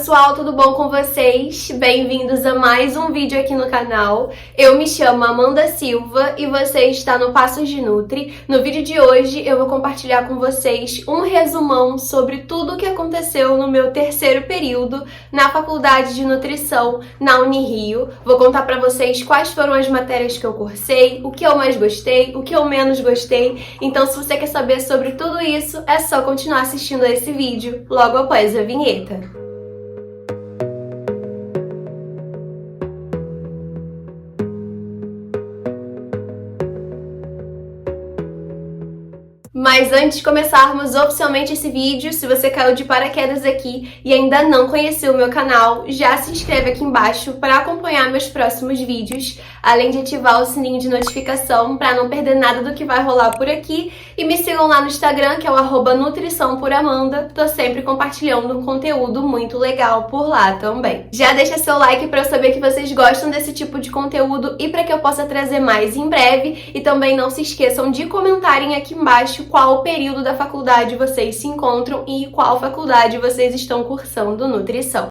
pessoal, tudo bom com vocês? Bem-vindos a mais um vídeo aqui no canal. Eu me chamo Amanda Silva e você está no Passos de Nutri. No vídeo de hoje eu vou compartilhar com vocês um resumão sobre tudo o que aconteceu no meu terceiro período na Faculdade de Nutrição na Unirio. Vou contar para vocês quais foram as matérias que eu cursei, o que eu mais gostei, o que eu menos gostei. Então, se você quer saber sobre tudo isso, é só continuar assistindo a esse vídeo logo após a vinheta. Mas antes de começarmos oficialmente esse vídeo, se você caiu de paraquedas aqui e ainda não conheceu o meu canal, já se inscreve aqui embaixo para acompanhar meus próximos vídeos, além de ativar o sininho de notificação para não perder nada do que vai rolar por aqui. E me sigam lá no Instagram, que é o @nutriçãoporamanda. Tô sempre compartilhando um conteúdo muito legal por lá também. Já deixa seu like para eu saber que vocês gostam desse tipo de conteúdo e para que eu possa trazer mais em breve. E também não se esqueçam de comentarem aqui embaixo qual período da faculdade vocês se encontram e qual faculdade vocês estão cursando nutrição.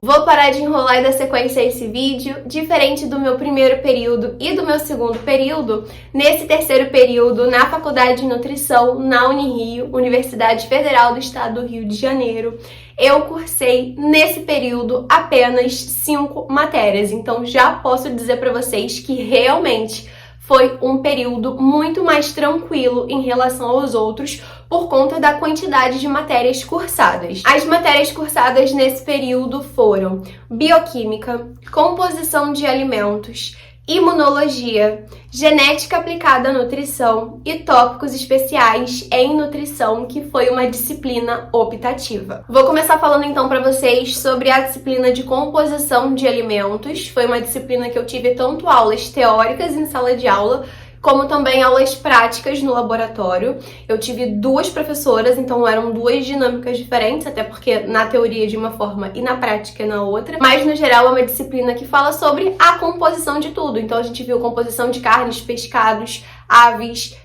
Vou parar de enrolar e dar sequência a esse vídeo. Diferente do meu primeiro período e do meu segundo período, nesse terceiro período, na Faculdade de Nutrição, na Unirio, Universidade Federal do Estado do Rio de Janeiro, eu cursei nesse período apenas 5 matérias. Então já posso dizer para vocês que realmente foi um período muito mais tranquilo em relação aos outros por conta da quantidade de matérias cursadas. As matérias cursadas nesse período foram bioquímica, composição de alimentos, imunologia, genética aplicada à nutrição e tópicos especiais em nutrição, que foi uma disciplina optativa. Vou começar falando então para vocês sobre a disciplina de composição de alimentos. Foi uma disciplina que eu tive tanto aulas teóricas em sala de aula, como também aulas práticas no laboratório. Eu tive 2 professoras, então eram 2 dinâmicas diferentes, até porque na teoria de uma forma e na prática na outra. Mas no geral é uma disciplina que fala sobre a composição de tudo. Então a gente viu composição de carnes, pescados, aves,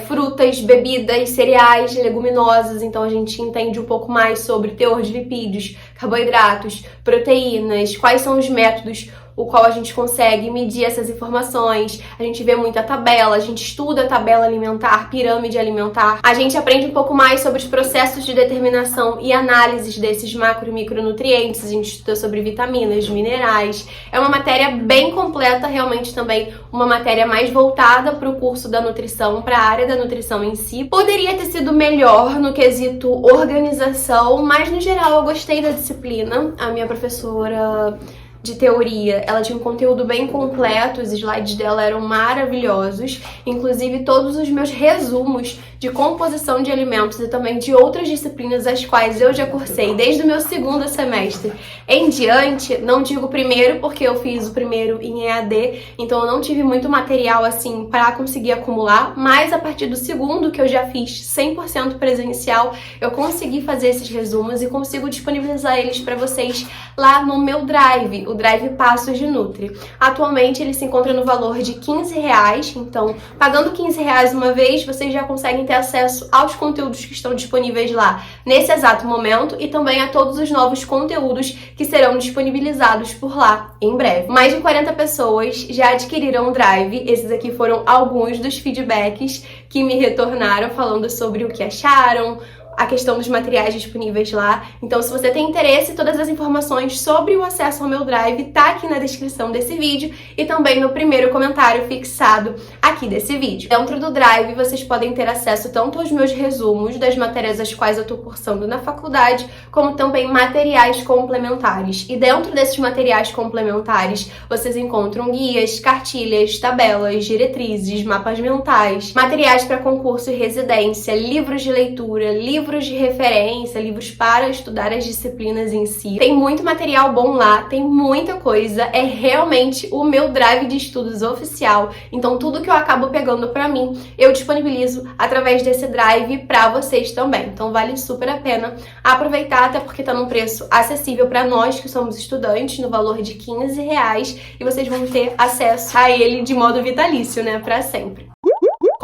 frutas, bebidas, cereais, leguminosas. Então a gente entende um pouco mais sobre teor de lipídios, carboidratos, proteínas, quais são os métodos o qual a gente consegue medir essas informações. A gente vê muita tabela, a gente estuda a tabela alimentar, pirâmide alimentar. A gente aprende um pouco mais sobre os processos de determinação e análises desses macro e micronutrientes. A gente estuda sobre vitaminas, minerais. É uma matéria bem completa, realmente também uma matéria mais voltada para o curso da nutrição, para a área da nutrição em si. Poderia ter sido melhor no quesito organização, mas no geral eu gostei da disciplina. A minha professora de teoria, ela tinha um conteúdo bem completo, os slides dela eram maravilhosos, inclusive todos os meus resumos de composição de alimentos e também de outras disciplinas as quais eu já cursei desde o meu segundo semestre em diante. Não digo primeiro porque eu fiz o primeiro em EAD, então eu não tive muito material assim para conseguir acumular, mas a partir do segundo, que eu já fiz 100% presencial, eu consegui fazer esses resumos e consigo disponibilizar eles para vocês lá no meu Drive, o Drive Passos de Nutri. Atualmente ele se encontra no valor de R$15, então pagando R$15 uma vez, vocês já conseguem ter acesso aos conteúdos que estão disponíveis lá nesse exato momento e também a todos os novos conteúdos que serão disponibilizados por lá em breve. Mais de 40 pessoas já adquiriram o Drive. Esses aqui foram alguns dos feedbacks que me retornaram falando sobre o que acharam, a questão dos materiais disponíveis lá. Então, se você tem interesse, todas as informações sobre o acesso ao meu Drive tá aqui na descrição desse vídeo e também no primeiro comentário fixado aqui desse vídeo. Dentro do Drive, vocês podem ter acesso tanto aos meus resumos das matérias as quais eu tô cursando na faculdade, como também materiais complementares. E dentro desses materiais complementares, vocês encontram guias, cartilhas, tabelas, diretrizes, mapas mentais, materiais para concurso e residência, livros de leitura, livros de referência, livros para estudar as disciplinas em si. Tem muito material bom lá, tem muita coisa, é realmente o meu Drive de estudos oficial. Então tudo que eu acabo pegando pra mim, eu disponibilizo através desse Drive pra vocês também. Então vale super a pena aproveitar, até porque tá num preço acessível pra nós que somos estudantes, no valor de R$15, e vocês vão ter acesso a ele de modo vitalício, né, pra sempre.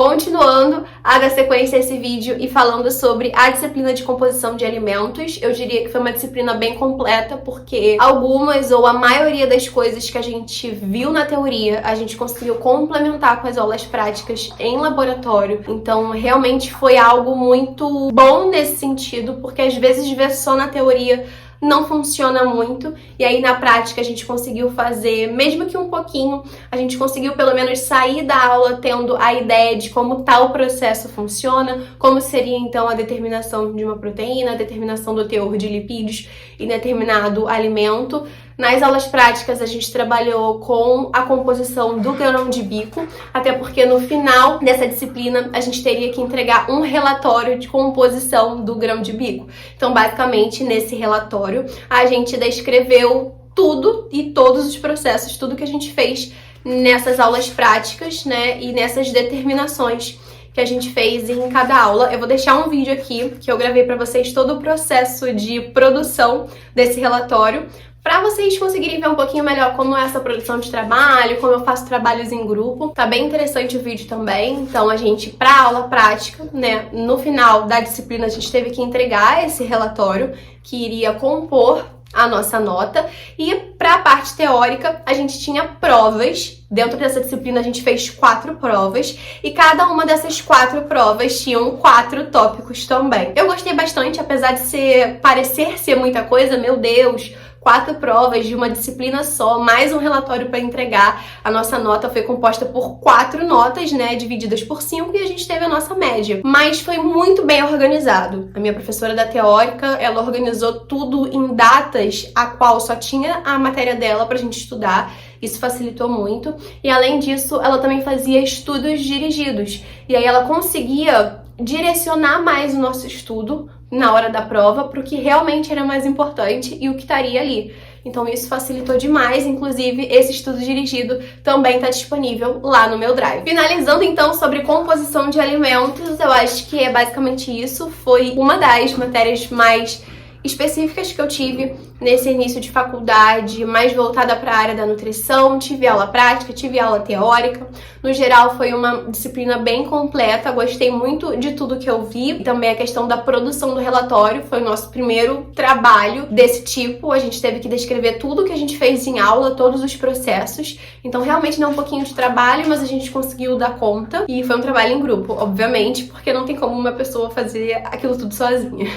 Continuando a dar sequência a esse vídeo e falando sobre a disciplina de composição de alimentos, eu diria que foi uma disciplina bem completa, porque algumas ou a maioria das coisas que a gente viu na teoria, a gente conseguiu complementar com as aulas práticas em laboratório. Então, realmente foi algo muito bom nesse sentido, porque às vezes ver só na teoria não funciona muito, e aí na prática a gente conseguiu fazer, mesmo que um pouquinho, a gente conseguiu pelo menos sair da aula tendo a ideia de como tal processo funciona, como seria então a determinação de uma proteína, a determinação do teor de lipídios em determinado alimento. Nas aulas práticas a gente trabalhou com a composição do grão de bico, até porque no final dessa disciplina a gente teria que entregar um relatório de composição do grão de bico. Então, basicamente, nesse relatório a gente descreveu tudo e todos os processos, tudo que a gente fez nessas aulas práticas, né, e nessas determinações que a gente fez em cada aula. Eu vou deixar um vídeo aqui que eu gravei para vocês todo o processo de produção desse relatório, para vocês conseguirem ver um pouquinho melhor como é essa produção de trabalho, como eu faço trabalhos em grupo. Tá bem interessante o vídeo também. Então a gente, pra aula prática, né, no final da disciplina a gente teve que entregar esse relatório que iria compor a nossa nota, e para a parte teórica a gente tinha provas. Dentro dessa disciplina a gente fez 4 provas e cada uma dessas 4 provas tinham 4 tópicos também. Eu gostei bastante, apesar de parecer ser muita coisa, meu Deus, 4 provas de uma disciplina só, mais um relatório para entregar. A nossa nota foi composta por 4 notas, né, divididas por 5, e a gente teve a nossa média. Mas foi muito bem organizado. A minha professora da teórica, ela organizou tudo em datas a qual só tinha a matéria dela pra gente estudar. Isso facilitou muito. E além disso, ela também fazia estudos dirigidos. E aí ela conseguia direcionar mais o nosso estudo na hora da prova para o que realmente era mais importante e o que estaria ali. Então isso facilitou demais, inclusive esse estudo dirigido também está disponível lá no meu Drive. Finalizando então sobre composição de alimentos, eu acho que é basicamente isso. Foi uma das matérias mais específicas que eu tive nesse início de faculdade, mais voltada para a área da nutrição. Tive aula prática, tive aula teórica. No geral, foi uma disciplina bem completa. Gostei muito de tudo que eu vi. E também a questão da produção do relatório foi o nosso primeiro trabalho desse tipo. A gente teve que descrever tudo que a gente fez em aula, todos os processos. Então, realmente deu um pouquinho de trabalho, mas a gente conseguiu dar conta. E foi um trabalho em grupo, obviamente, porque não tem como uma pessoa fazer aquilo tudo sozinha.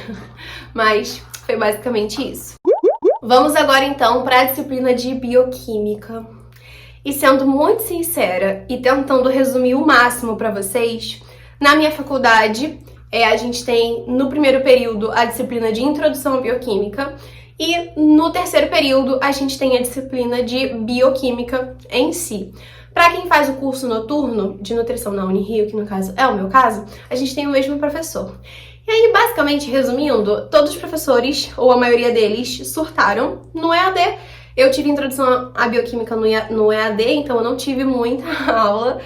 Mas foi basicamente isso. Vamos agora então para a disciplina de bioquímica. E sendo muito sincera e tentando resumir o máximo para vocês, na minha faculdade a gente tem no primeiro período a disciplina de introdução à bioquímica e no terceiro período a gente tem a disciplina de bioquímica em si. Para quem faz o curso noturno de nutrição na Unirio, que no caso é o meu caso, a gente tem o mesmo professor. E aí, basicamente, resumindo, todos os professores, ou a maioria deles, surtaram no EAD. Eu tive introdução à bioquímica no EAD, então eu não tive muita aula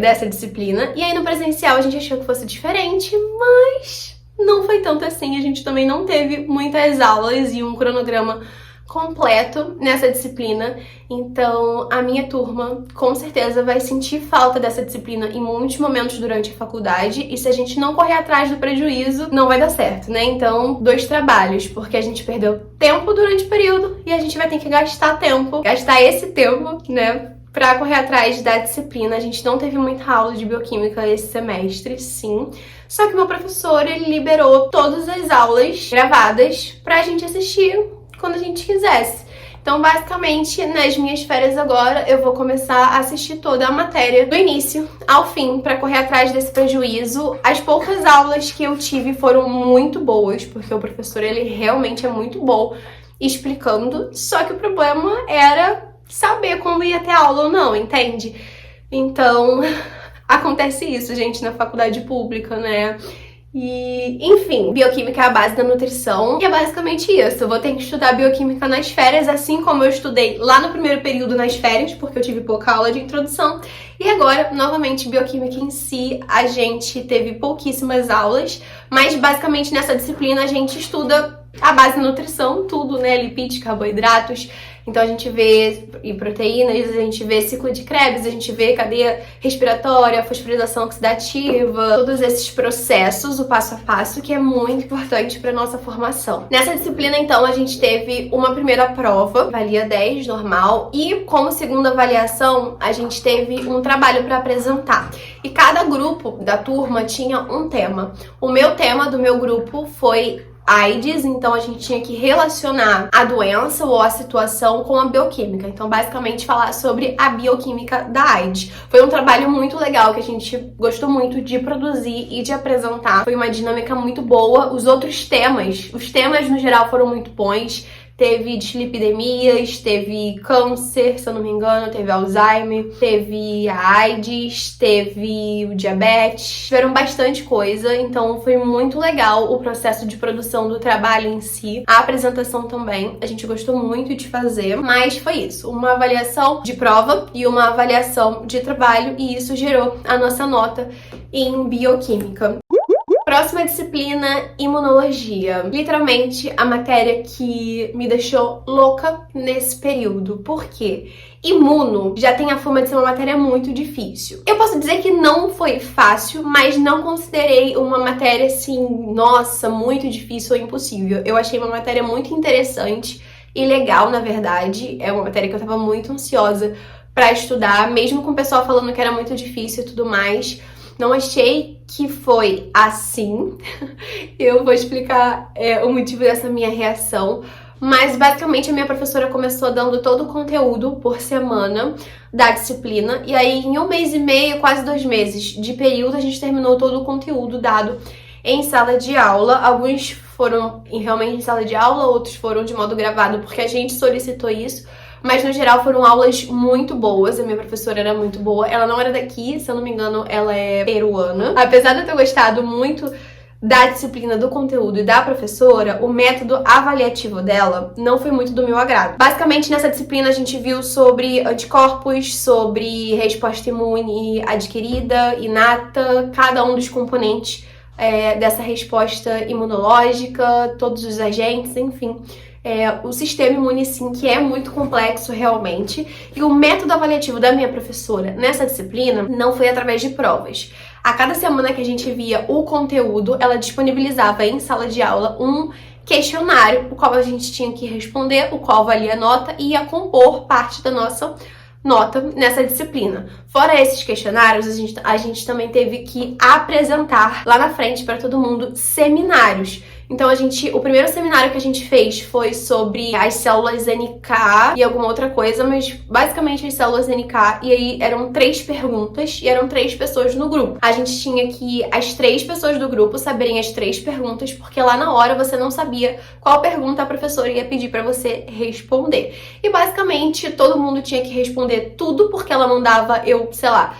dessa disciplina. E aí, no presencial, a gente achou que fosse diferente, mas não foi tanto assim. A gente também não teve muitas aulas e um cronograma completo nessa disciplina, então a minha turma com certeza vai sentir falta dessa disciplina em muitos momentos durante a faculdade, e se a gente não correr atrás do prejuízo, não vai dar certo, né? Então, 2 trabalhos, porque a gente perdeu tempo durante o período e a gente vai ter que gastar esse tempo, né, pra correr atrás da disciplina. A gente não teve muita aula de bioquímica esse semestre, sim. Só que meu professor, ele liberou todas as aulas gravadas pra gente assistir quando a gente quisesse. Então, basicamente, nas minhas férias agora, eu vou começar a assistir toda a matéria do início ao fim, para correr atrás desse prejuízo. As poucas aulas que eu tive foram muito boas, porque o professor, ele realmente é muito bom explicando, só que o problema era saber quando ia ter aula ou não, entende? Então, acontece isso, gente, na faculdade pública, né? E, enfim, bioquímica é a base da nutrição e é basicamente isso. Eu vou ter que estudar bioquímica nas férias, assim como eu estudei lá no primeiro período nas férias, porque eu tive pouca aula de introdução. E agora, novamente, bioquímica em si, a gente teve pouquíssimas aulas, mas basicamente nessa disciplina a gente estuda A base da nutrição, tudo, né? Lipídios, carboidratos. Então a gente vê e proteínas, a gente vê ciclo de Krebs, a gente vê cadeia respiratória, fosforilação oxidativa, todos esses processos, o passo a passo, que é muito importante para nossa formação. Nessa disciplina, então, a gente teve uma primeira prova, valia 10, normal, e como segunda avaliação, a gente teve um trabalho para apresentar. E cada grupo da turma tinha um tema. O meu tema do meu grupo foi AIDS, então a gente tinha que relacionar a doença ou a situação com a bioquímica. Então, basicamente, falar sobre a bioquímica da AIDS. Foi um trabalho muito legal que a gente gostou muito de produzir e de apresentar. Foi uma dinâmica muito boa. Os temas no geral foram muito bons. Teve dislipidemias, teve câncer, se eu não me engano, teve Alzheimer, teve a AIDS, teve o diabetes, tiveram bastante coisa, então foi muito legal o processo de produção do trabalho em si, a apresentação também, a gente gostou muito de fazer, mas foi isso, uma avaliação de prova e uma avaliação de trabalho, e isso gerou a nossa nota em bioquímica. Próxima disciplina, imunologia. Literalmente a matéria que me deixou louca nesse período. Por quê? Imuno já tem a fama de ser uma matéria muito difícil. Eu posso dizer que não foi fácil, mas não considerei uma matéria assim, nossa, muito difícil ou impossível. Eu achei uma matéria muito interessante e legal, na verdade. É uma matéria que eu tava muito ansiosa pra estudar, mesmo com o pessoal falando que era muito difícil e tudo mais. Não achei que foi assim. Eu vou explicar o motivo dessa minha reação. Mas basicamente a minha professora começou dando todo o conteúdo por semana da disciplina. E aí em 1 mês e meio, quase 2 meses de período, a gente terminou todo o conteúdo dado em sala de aula. Alguns foram realmente em sala de aula, outros foram de modo gravado porque a gente solicitou isso. Mas no geral foram aulas muito boas, a minha professora era muito boa. Ela não era daqui, se eu não me engano, ela é peruana. Apesar de eu ter gostado muito da disciplina, do conteúdo e da professora, o método avaliativo dela não foi muito do meu agrado. Basicamente, nessa disciplina a gente viu sobre anticorpos, sobre resposta imune adquirida, inata, cada um dos componentes dessa resposta imunológica, todos os agentes, enfim. O sistema imune, sim, que é muito complexo realmente. E o método avaliativo da minha professora nessa disciplina não foi através de provas. A cada semana que a gente via o conteúdo, ela disponibilizava em sala de aula um questionário, o qual a gente tinha que responder, o qual valia nota e ia compor parte da nossa nota nessa disciplina. Fora esses questionários, a gente também teve que apresentar lá na frente para todo mundo seminários. Então o primeiro seminário que a gente fez foi sobre as células NK e alguma outra coisa, mas basicamente as células NK, e aí eram 3 perguntas e eram 3 pessoas no grupo. A gente tinha que as 3 pessoas do grupo saberem as 3 perguntas, porque lá na hora você não sabia qual pergunta a professora ia pedir pra você responder. E basicamente todo mundo tinha que responder tudo, porque ela mandava eu, sei lá,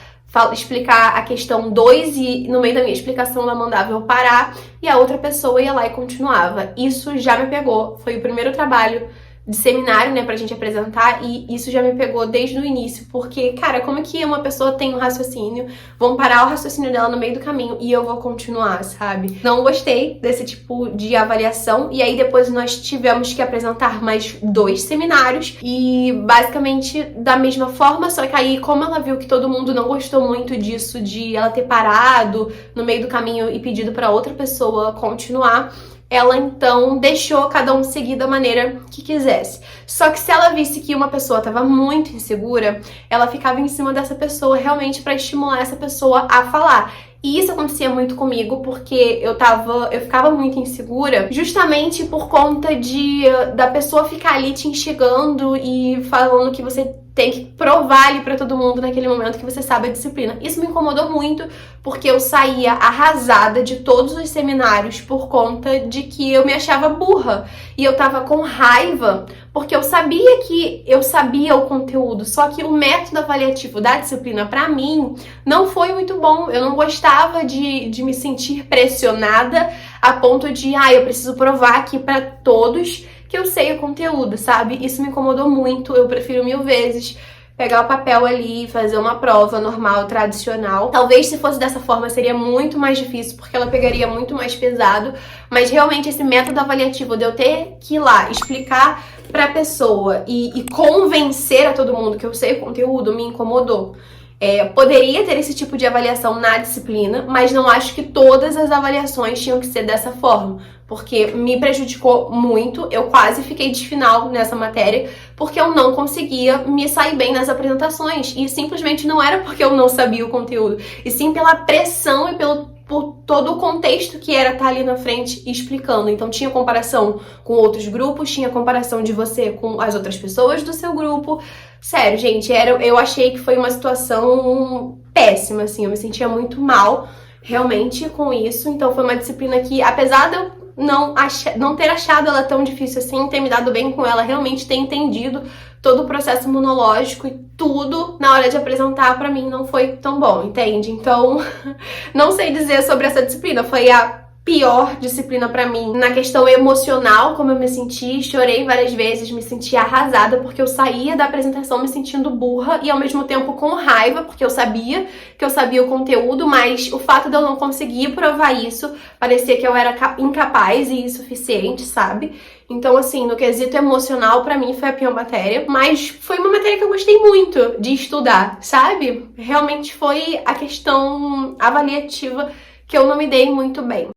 explicar a questão 2 e no meio da minha explicação ela mandava eu parar e a outra pessoa ia lá e continuava. Isso já me pegou, foi o primeiro trabalho de seminário, né, pra gente apresentar, e isso já me pegou desde o início, porque, cara, como é que uma pessoa tem um raciocínio, vão parar o raciocínio dela no meio do caminho e eu vou continuar, sabe? Não gostei desse tipo de avaliação, e aí depois nós tivemos que apresentar mais 2 seminários, e basicamente da mesma forma, só que aí, como ela viu que todo mundo não gostou muito disso, de ela ter parado no meio do caminho e pedido pra outra pessoa continuar, ela então deixou cada um seguir da maneira que quisesse. Só que se ela visse que uma pessoa estava muito insegura, ela ficava em cima dessa pessoa realmente para estimular essa pessoa a falar. E isso acontecia muito comigo porque eu ficava muito insegura justamente por conta da pessoa ficar ali te instigando e falando que você tem que provar ali pra todo mundo naquele momento que você sabe a disciplina. Isso me incomodou muito porque eu saía arrasada de todos os seminários por conta de que eu me achava burra. E eu tava com raiva porque eu sabia que eu sabia o conteúdo, só que o método avaliativo da disciplina pra mim não foi muito bom. Eu não gostava de me sentir pressionada a ponto de, eu preciso provar aqui pra todos que eu sei o conteúdo, sabe? Isso me incomodou muito, eu prefiro 1000 vezes pegar o papel ali e fazer uma prova normal, tradicional. Talvez se fosse dessa forma seria muito mais difícil, porque ela pegaria muito mais pesado, mas realmente esse método avaliativo de eu ter que ir lá explicar pra pessoa e convencer a todo mundo que eu sei o conteúdo me incomodou. Poderia ter esse tipo de avaliação na disciplina, mas não acho que todas as avaliações tinham que ser dessa forma, porque me prejudicou muito. Eu quase fiquei de final nessa matéria, porque eu não conseguia me sair bem nas apresentações, e simplesmente não era porque eu não sabia o conteúdo, e sim pela pressão e por todo o contexto que era estar ali na frente explicando. Então tinha comparação com outros grupos, tinha comparação de você com as outras pessoas do seu grupo. Sério, gente, eu achei que foi uma situação péssima, assim, eu me sentia muito mal, realmente, com isso. Então foi uma disciplina que, apesar de eu não ter achado ela tão difícil assim, ter me dado bem com ela, realmente ter entendido todo o processo imunológico e tudo, na hora de apresentar, pra mim não foi tão bom, entende? Então, não sei dizer sobre essa disciplina, foi a pior disciplina pra mim. Na questão emocional, como eu me senti, chorei várias vezes, me senti arrasada, porque eu saía da apresentação me sentindo burra e ao mesmo tempo com raiva, porque eu sabia que eu sabia o conteúdo, mas o fato de eu não conseguir provar isso, parecia que eu era incapaz e insuficiente, sabe? Então, assim, no quesito emocional, pra mim foi a pior matéria, mas foi uma matéria que eu gostei muito de estudar, sabe? Realmente foi a questão avaliativa que eu não me dei muito bem.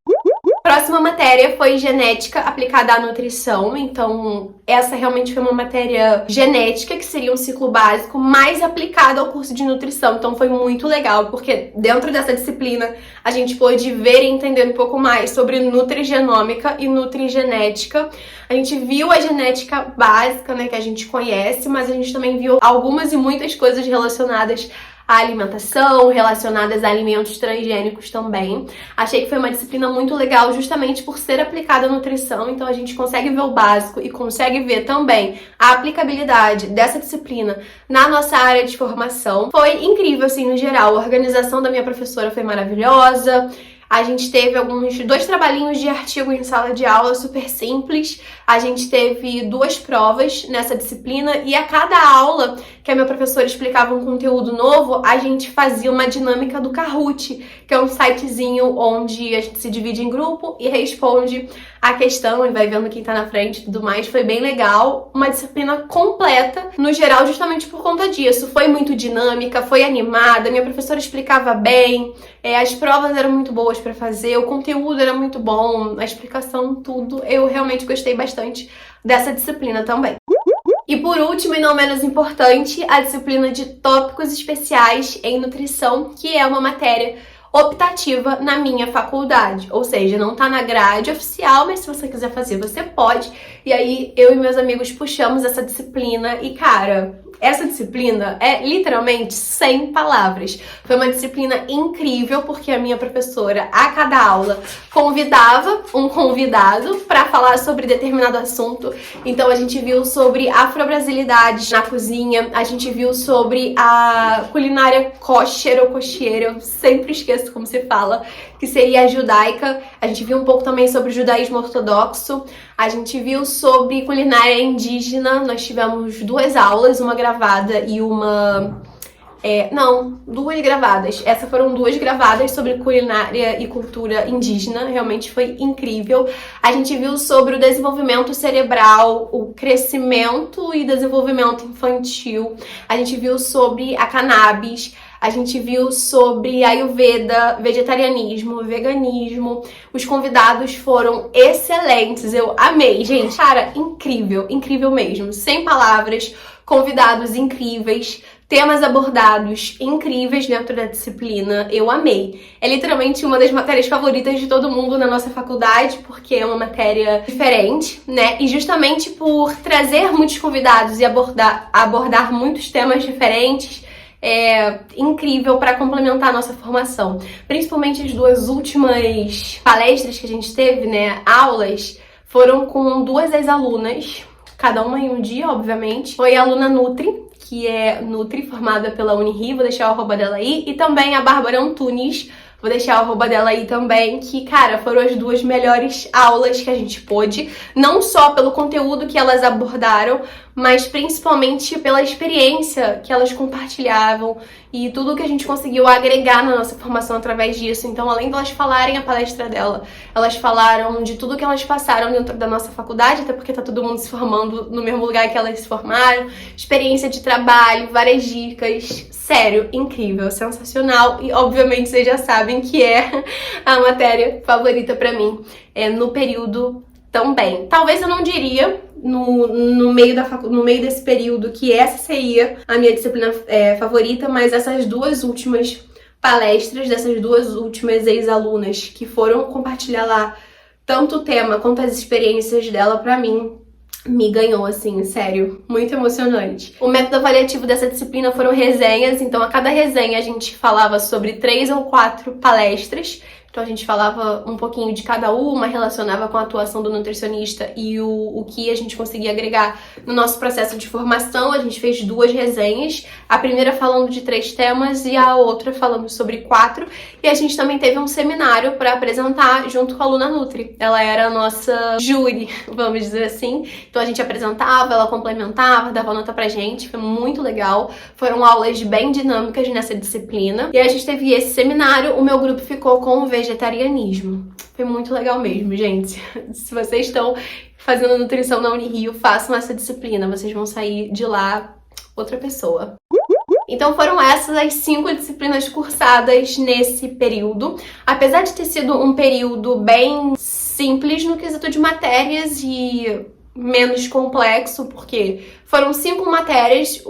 Próxima matéria foi genética aplicada à nutrição, então essa realmente foi uma matéria genética, que seria um ciclo básico, mais aplicado ao curso de nutrição, então foi muito legal, porque dentro dessa disciplina a gente pôde ver e entender um pouco mais sobre nutrigenômica e nutrigenética. A gente viu a genética básica, né, que a gente conhece, mas a gente também viu algumas e muitas coisas relacionadas a alimentação, relacionadas a alimentos transgênicos também. Achei que foi uma disciplina muito legal justamente por ser aplicada à nutrição, então a gente consegue ver o básico e consegue ver também a aplicabilidade dessa disciplina na nossa área de formação. Foi incrível, assim, no geral. A organização da minha professora foi maravilhosa. A gente teve dois trabalhinhos de artigo em sala de aula super simples. A gente teve 2 provas nessa disciplina e a cada aula que a minha professora explicava um conteúdo novo, a gente fazia uma dinâmica do Kahoot, que é um sitezinho onde a gente se divide em grupo e responde a questão e vai vendo quem tá na frente e tudo mais. Foi bem legal, uma disciplina completa, no geral, justamente por conta disso. Foi muito dinâmica, foi animada, minha professora explicava bem, as provas eram muito boas pra fazer, o conteúdo era muito bom, a explicação, tudo. Eu realmente gostei bastante dessa disciplina também. E por último, e não menos importante, a disciplina de tópicos especiais em nutrição, que é uma matéria optativa na minha faculdade, ou seja, não tá na grade oficial, mas se você quiser fazer, você pode. E aí, eu e meus amigos puxamos essa disciplina e, cara, essa disciplina é literalmente 100 palavras. Foi uma disciplina incrível, porque a minha professora, a cada aula, convidava um convidado para falar sobre determinado assunto. Então a gente viu sobre afro-brasilidades na cozinha, a gente viu sobre a culinária kosher ou kosher, eu sempre esqueço como se fala, que seria a judaica. A gente viu um pouco também sobre o judaísmo ortodoxo. A gente viu sobre culinária indígena. Nós tivemos 2 aulas, uma gravada e uma... não, 2 gravadas. Essas foram 2 gravadas sobre culinária e cultura indígena. Realmente foi incrível. A gente viu sobre o desenvolvimento cerebral, o crescimento e desenvolvimento infantil. A gente viu sobre a cannabis. A gente viu sobre Ayurveda, vegetarianismo, veganismo. Os convidados foram excelentes, eu amei, gente. Cara, incrível, incrível mesmo. Sem palavras, convidados incríveis, temas abordados incríveis dentro da disciplina, eu amei. É literalmente uma das matérias favoritas de todo mundo na nossa faculdade, porque é uma matéria diferente, né? E justamente por trazer muitos convidados e abordar muitos temas diferentes, é incrível para complementar a nossa formação. Principalmente as 2 últimas palestras que a gente teve, né, aulas, foram com 2 ex-alunas, cada uma em um dia, obviamente. Foi a aluna Nutri, que é Nutri, formada pela Unirio, vou deixar o arroba dela aí, e também a Bárbara Antunes, Vou deixar o arroba dela aí também, que, cara, foram as duas melhores aulas que a gente pôde. Não só pelo conteúdo que elas abordaram, mas principalmente pela experiência que elas compartilhavam e tudo que a gente conseguiu agregar na nossa formação através disso. Então, além de elas falarem a palestra dela, elas falaram de tudo que elas passaram dentro da nossa faculdade, até porque tá todo mundo se formando no mesmo lugar que elas se formaram, experiência de trabalho, várias dicas. Sério, incrível, sensacional. E, obviamente, vocês já sabem que é a matéria favorita pra mim no período também. Talvez eu não diria no meio desse período que essa seria a minha disciplina favorita, mas essas duas últimas palestras dessas duas últimas ex-alunas que foram compartilhar lá tanto o tema quanto as experiências dela, pra mim, me ganhou, assim, sério, muito emocionante. O método avaliativo dessa disciplina foram resenhas, então a cada resenha a gente falava sobre 3 ou 4 palestras. Então a gente falava um pouquinho de cada uma, relacionava com a atuação do nutricionista e o que a gente conseguia agregar no nosso processo de formação. A gente fez 2 resenhas, a primeira falando de 3 temas e a outra falando sobre 4. E a gente também teve um seminário para apresentar junto com a Luna Nutri. Ela era a nossa júri, vamos dizer assim. Então a gente apresentava, ela complementava, dava nota pra gente, foi muito legal. Foram aulas bem dinâmicas nessa disciplina. E a gente teve esse seminário, o meu grupo ficou com o vegetarianismo. Foi muito legal mesmo, gente. Se vocês estão fazendo nutrição na Unirio, façam essa disciplina. Vocês vão sair de lá outra pessoa. Então foram essas as 5 disciplinas cursadas nesse período. Apesar de ter sido um período bem simples no quesito de matérias e menos complexo, porque foram 5 matérias,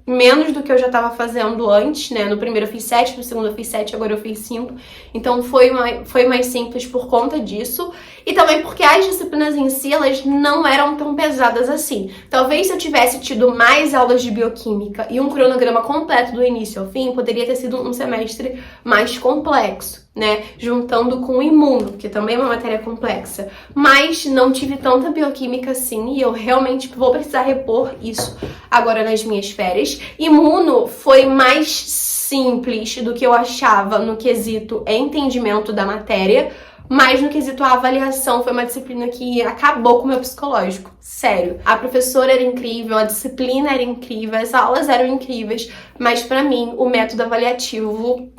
menos do que eu já estava fazendo antes, né? No primeiro eu fiz 7, no segundo eu fiz 7, agora eu fiz 5. Então foi mais simples por conta disso. E também porque as disciplinas em si, elas não eram tão pesadas assim. Talvez se eu tivesse tido mais aulas de bioquímica e um cronograma completo do início ao fim, poderia ter sido um semestre mais complexo, né? Juntando com o imuno, que também é uma matéria complexa. Mas não tive tanta bioquímica assim e eu realmente vou precisar repor isso agora nas minhas férias. Imuno foi mais simples do que eu achava no quesito entendimento da matéria, mas no quesito a avaliação foi uma disciplina que acabou com o meu psicológico. Sério. A professora era incrível, a disciplina era incrível, as aulas eram incríveis, mas pra mim o método avaliativo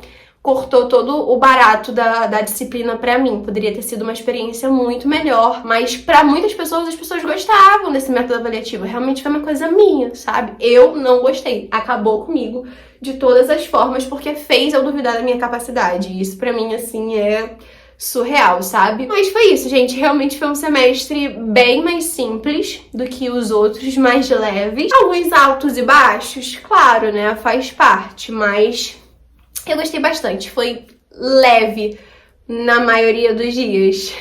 cortou todo o barato da disciplina pra mim. Poderia ter sido uma experiência muito melhor, mas pra muitas pessoas, as pessoas gostavam desse método avaliativo. Realmente foi uma coisa minha, sabe? Eu não gostei. Acabou comigo de todas as formas, porque fez eu duvidar da minha capacidade. E isso pra mim, assim, é surreal, sabe? Mas foi isso, gente. Realmente foi um semestre bem mais simples do que os outros, mais leves. Alguns altos e baixos, claro, né? Faz parte, mas eu gostei bastante. Foi leve na maioria dos dias.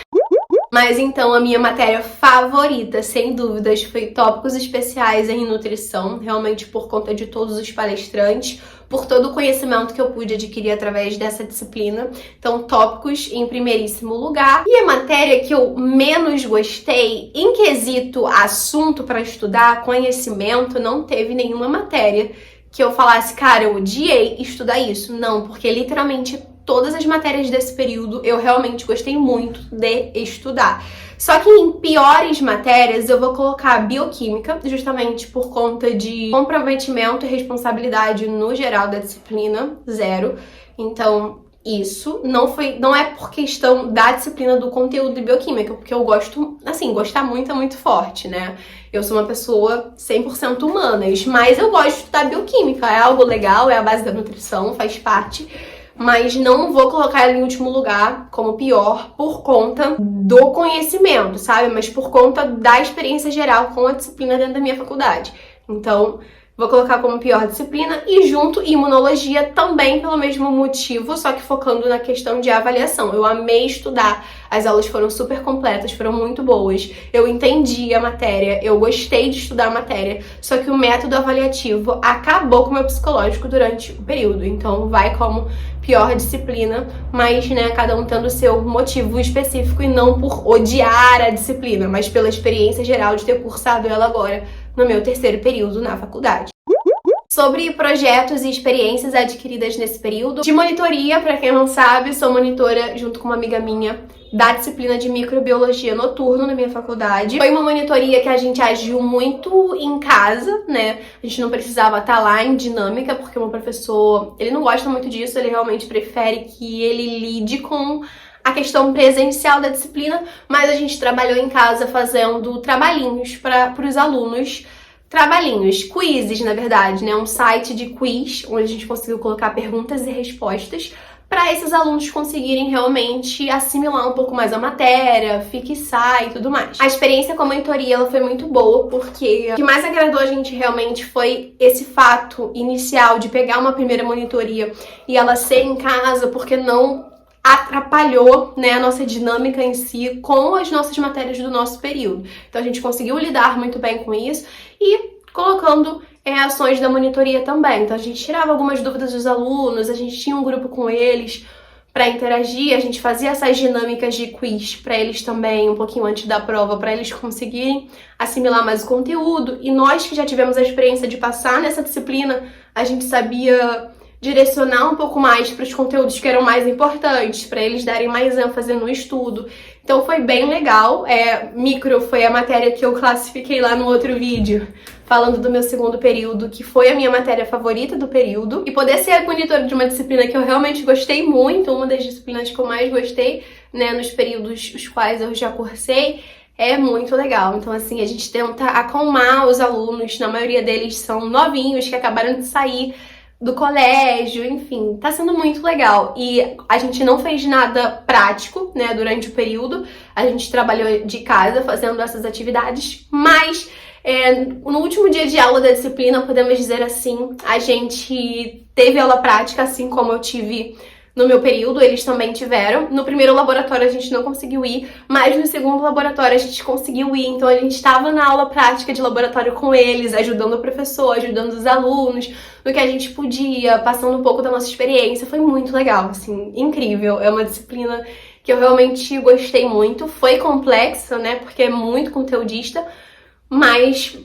Mas então a minha matéria favorita, sem dúvidas, foi tópicos especiais em nutrição, realmente por conta de todos os palestrantes, por todo o conhecimento que eu pude adquirir através dessa disciplina. Então, tópicos em primeiríssimo lugar. E a matéria que eu menos gostei, em quesito assunto para estudar, conhecimento, não teve nenhuma matéria que eu falasse, cara, eu odiei estudar isso. Não, porque literalmente todas as matérias desse período eu realmente gostei muito de estudar. Só que em piores matérias eu vou colocar bioquímica, justamente por conta de comprometimento e responsabilidade no geral da disciplina, 0. Então, isso não é por questão da disciplina do conteúdo de bioquímica, porque eu gosto, assim, gostar muito é muito forte, né? Eu sou uma pessoa 100% humanas, mas eu gosto de estudar bioquímica, é algo legal, é a base da nutrição, faz parte. Mas não vou colocar ela em último lugar como pior por conta do conhecimento, sabe? Mas por conta da experiência geral com a disciplina dentro da minha faculdade. Então, vou colocar como pior disciplina e junto imunologia também pelo mesmo motivo, só que focando na questão de avaliação. Eu amei estudar, as aulas foram super completas, foram muito boas. Eu entendi a matéria, eu gostei de estudar a matéria, só que o método avaliativo acabou com o meu psicológico durante o período. Então vai como pior disciplina, mas, né, cada um tendo o seu motivo específico e não por odiar a disciplina, mas pela experiência geral de ter cursado ela agora no meu terceiro período na faculdade. Sobre projetos e experiências adquiridas nesse período. De monitoria, para quem não sabe, sou monitora junto com uma amiga minha da disciplina de microbiologia noturno na minha faculdade. Foi uma monitoria que a gente agiu muito em casa, né? A gente não precisava estar lá em dinâmica, porque o meu professor, ele não gosta muito disso, ele realmente prefere que ele lide com a questão presencial da disciplina, mas a gente trabalhou em casa fazendo trabalhinhos para os alunos. Trabalhinhos, quizzes, na verdade, né? Um site de quiz, onde a gente conseguiu colocar perguntas e respostas para esses alunos conseguirem realmente assimilar um pouco mais a matéria, fixar e tudo mais. A experiência com a monitoria ela foi muito boa, porque o que mais agradou a gente realmente foi esse fato inicial de pegar uma primeira monitoria e ela ser em casa, porque não atrapalhou, né, a nossa dinâmica em si com as nossas matérias do nosso período. Então a gente conseguiu lidar muito bem com isso e colocando ações da monitoria também. Então a gente tirava algumas dúvidas dos alunos, a gente tinha um grupo com eles para interagir, a gente fazia essas dinâmicas de quiz para eles também um pouquinho antes da prova, para eles conseguirem assimilar mais o conteúdo. E nós que já tivemos a experiência de passar nessa disciplina, a gente sabia direcionar um pouco mais para os conteúdos que eram mais importantes, para eles darem mais ênfase no estudo. Então foi bem legal. Micro foi a matéria que eu classifiquei lá no outro vídeo, falando do meu segundo período, que foi a minha matéria favorita do período. E poder ser monitora de uma disciplina que eu realmente gostei muito, uma das disciplinas que eu mais gostei, né, nos períodos os quais eu já cursei, é muito legal. Então, assim, a gente tenta acalmar os alunos, na maioria deles são novinhos, que acabaram de sair do colégio, enfim, tá sendo muito legal. E a gente não fez nada prático, né, durante o período. A gente trabalhou de casa fazendo essas atividades, mas no último dia de aula da disciplina, podemos dizer assim, a gente teve aula prática, assim como eu tive no meu período, eles também tiveram. No primeiro laboratório a gente não conseguiu ir, mas no segundo laboratório a gente conseguiu ir. Então a gente estava na aula prática de laboratório com eles, ajudando o professor, ajudando os alunos, no que a gente podia, passando um pouco da nossa experiência. Foi muito legal, assim, incrível. É uma disciplina que eu realmente gostei muito. Foi complexa, né, porque é muito conteudista, mas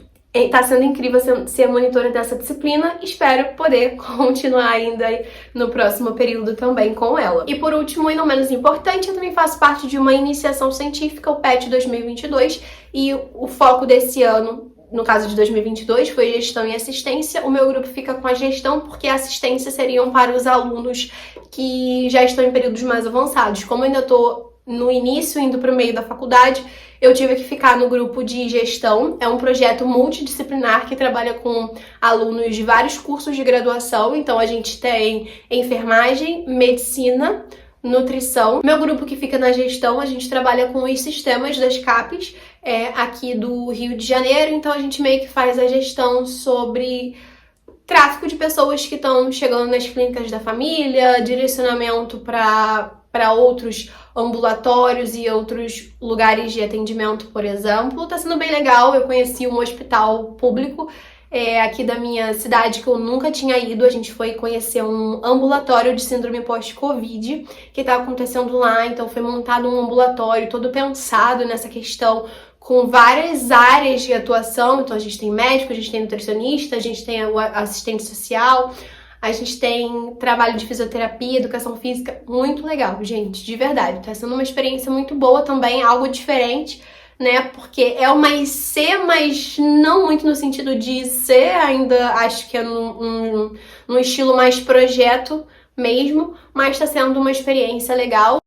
tá sendo incrível ser monitora dessa disciplina. Espero poder continuar ainda no próximo período também com ela. E por último, e não menos importante, eu também faço parte de uma iniciação científica, o PET 2022, e o foco desse ano, no caso de 2022, foi gestão e assistência. O meu grupo fica com a gestão, porque a assistência seriam para os alunos que já estão em períodos mais avançados. Como eu ainda tô no início, indo para o meio da faculdade, eu tive que ficar no grupo de gestão. É um projeto multidisciplinar que trabalha com alunos de vários cursos de graduação. Então a gente tem enfermagem, medicina, nutrição. Meu grupo que fica na gestão, a gente trabalha com os sistemas das CAPES aqui do Rio de Janeiro. Então a gente meio que faz a gestão sobre tráfico de pessoas que estão chegando nas clínicas da família, direcionamento para outros ambulatórios e outros lugares de atendimento, por exemplo. Tá sendo bem legal. Eu conheci um hospital público aqui da minha cidade que eu nunca tinha ido. A gente foi conhecer um ambulatório de síndrome pós-Covid que tá acontecendo lá. Então foi montado um ambulatório todo pensado nessa questão, com várias áreas de atuação. Então a gente tem médico, a gente tem nutricionista, a gente tem o assistente social, a gente tem trabalho de fisioterapia, educação física. Muito legal, gente, de verdade. Tá sendo uma experiência muito boa também, algo diferente, né? Porque é uma IC, mas não muito no sentido de ser, ainda acho que é num estilo mais projeto mesmo, mas tá sendo uma experiência legal.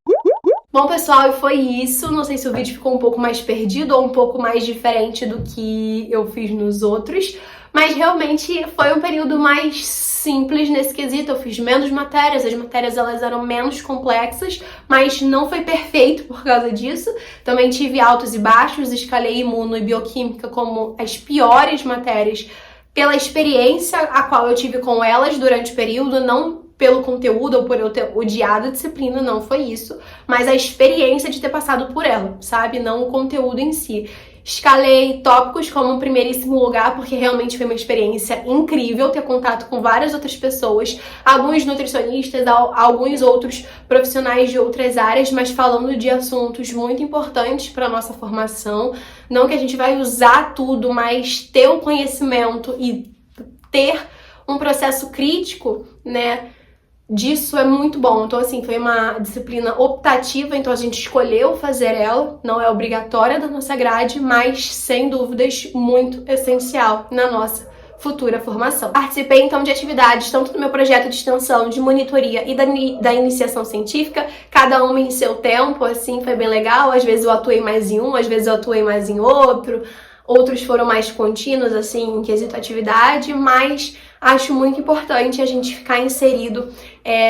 Bom, pessoal, e foi isso. Não sei se o vídeo ficou um pouco mais perdido ou um pouco mais diferente do que eu fiz nos outros, mas realmente foi um período mais simples nesse quesito. Eu fiz menos matérias, as matérias elas eram menos complexas, mas não foi perfeito por causa disso. Também tive altos e baixos, escalei imuno e bioquímica como as piores matérias pela experiência a qual eu tive com elas durante o período, não pelo conteúdo ou por eu ter odiado a disciplina, não foi isso, mas a experiência de ter passado por ela, sabe? Não o conteúdo em si. Escalei tópicos como um primeiríssimo lugar, porque realmente foi uma experiência incrível ter contato com várias outras pessoas, alguns nutricionistas, alguns outros profissionais de outras áreas, mas falando de assuntos muito importantes para nossa formação. Não que a gente vai usar tudo, mas ter o conhecimento e ter um processo crítico, né, disso é muito bom. Então, assim, foi uma disciplina optativa, então a gente escolheu fazer ela, não é obrigatória da nossa grade, mas, sem dúvidas, muito essencial na nossa futura formação. Participei, então, de atividades, tanto do meu projeto de extensão, de monitoria e da iniciação científica, cada uma em seu tempo, assim, foi bem legal. Às vezes eu atuei mais em um, às vezes eu atuei mais em outro, outros foram mais contínuos, assim, em quesito atividade, mas acho muito importante a gente ficar inserido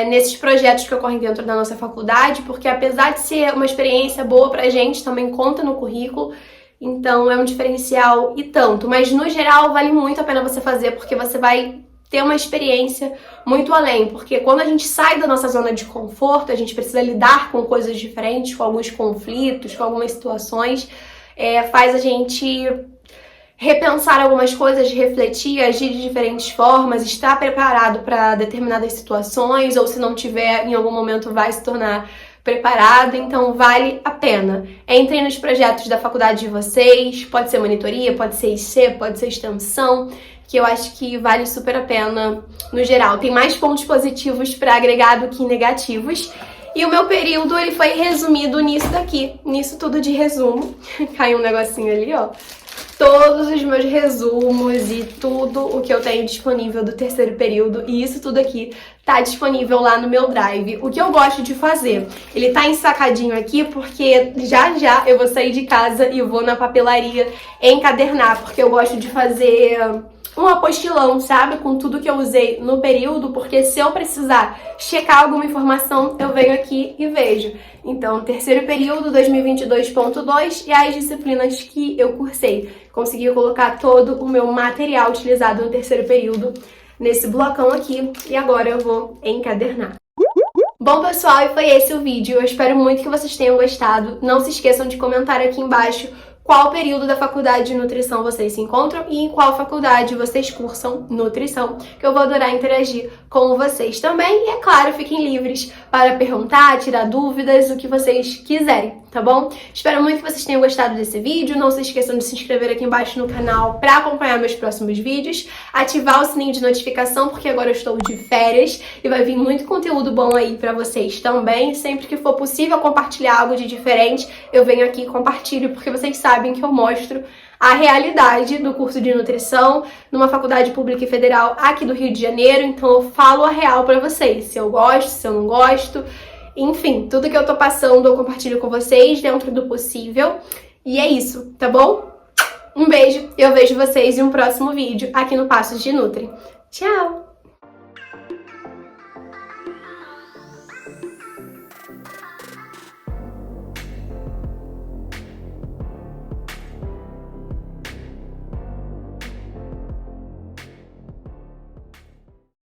nesses projetos que ocorrem dentro da nossa faculdade, porque apesar de ser uma experiência boa pra gente, também conta no currículo, então é um diferencial e tanto. Mas no geral vale muito a pena você fazer, porque você vai ter uma experiência muito além, porque quando a gente sai da nossa zona de conforto, a gente precisa lidar com coisas diferentes, com alguns conflitos, com algumas situações, faz a gente repensar algumas coisas, refletir, agir de diferentes formas, estar preparado para determinadas situações, ou se não tiver, em algum momento vai se tornar preparado, então vale a pena. Entrem nos projetos da faculdade de vocês, pode ser monitoria, pode ser IC, pode ser extensão, que eu acho que vale super a pena no geral. Tem mais pontos positivos para agregar do que negativos. E o meu período, ele foi resumido nisso daqui, nisso tudo de resumo. Caiu um negocinho ali, ó. Todos os meus resumos e tudo o que eu tenho disponível do terceiro período, e isso tudo aqui tá disponível lá no meu Drive. O que eu gosto de fazer, ele tá ensacadinho aqui porque já já eu vou sair de casa e vou na papelaria encadernar, porque eu gosto de fazer um apostilão, sabe? Com tudo que eu usei no período, porque se eu precisar checar alguma informação, eu venho aqui e vejo. Então, terceiro período, 2022.2 e as disciplinas que eu cursei. Consegui colocar todo o meu material utilizado no terceiro período nesse blocão aqui e agora eu vou encadernar. Bom, pessoal, e foi esse o vídeo. Eu espero muito que vocês tenham gostado. Não se esqueçam de comentar aqui embaixo qual período da faculdade de nutrição vocês se encontram e em qual faculdade vocês cursam nutrição, que eu vou adorar interagir com vocês também. E, é claro, fiquem livres para perguntar, tirar dúvidas, o que vocês quiserem, tá bom? Espero muito que vocês tenham gostado desse vídeo. Não se esqueçam de se inscrever aqui embaixo no canal para acompanhar meus próximos vídeos, ativar o sininho de notificação, porque agora eu estou de férias e vai vir muito conteúdo bom aí para vocês também. Sempre que for possível compartilhar algo de diferente, eu venho aqui e compartilho, porque vocês sabem que eu mostro a realidade do curso de nutrição numa faculdade pública e federal aqui do Rio de Janeiro, então eu falo a real pra vocês, se eu gosto, se eu não gosto, enfim, tudo que eu tô passando eu compartilho com vocês dentro do possível, e é isso, tá bom? Um beijo, eu vejo vocês em um próximo vídeo aqui no Passos de Nutri. Tchau!